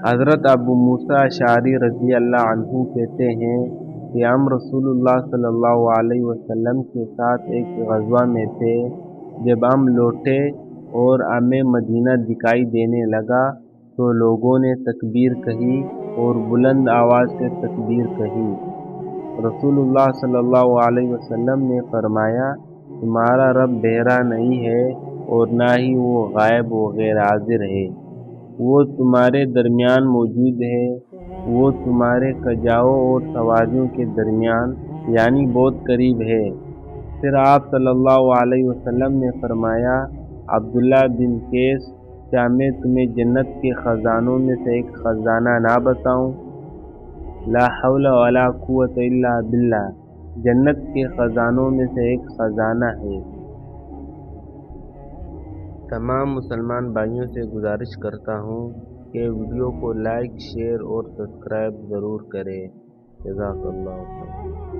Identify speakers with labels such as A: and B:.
A: حضرت ابو موسیٰ اشعری رضی اللہ عنہ کہتے ہیں کہ ہم رسول اللہ صلی اللہ علیہ وسلم کے ساتھ ایک غزوہ میں تھے۔ جب ہم لوٹے اور ہمیں مدینہ دکھائی دینے لگا تو لوگوں نے تکبیر کہی اور بلند آواز سے تکبیر کہی۔ رسول اللہ صلی اللہ علیہ وسلم نے فرمایا، تمہارا رب بہرا نہیں ہے اور نہ ہی وہ غائب و غیر حاضر ہے، وہ تمہارے درمیان موجود ہے، وہ تمہارے کجاؤں اور سواریوں کے درمیان یعنی بہت قریب ہے۔ پھر آپ صلی اللہ علیہ وسلم نے فرمایا، عبداللہ بن قیس، کیا میں تمہیں جنت کے خزانوں میں سے ایک خزانہ نہ بتاؤں؟ لا حول ولا قوت الا باللہ، جنت کے خزانوں میں سے ایک خزانہ ہے۔ تمام مسلمان بھائیوں سے گزارش کرتا ہوں کہ ویڈیو کو لائک، شیئر اور سبسکرائب ضرور کریں۔ جزاک اللہ خیر۔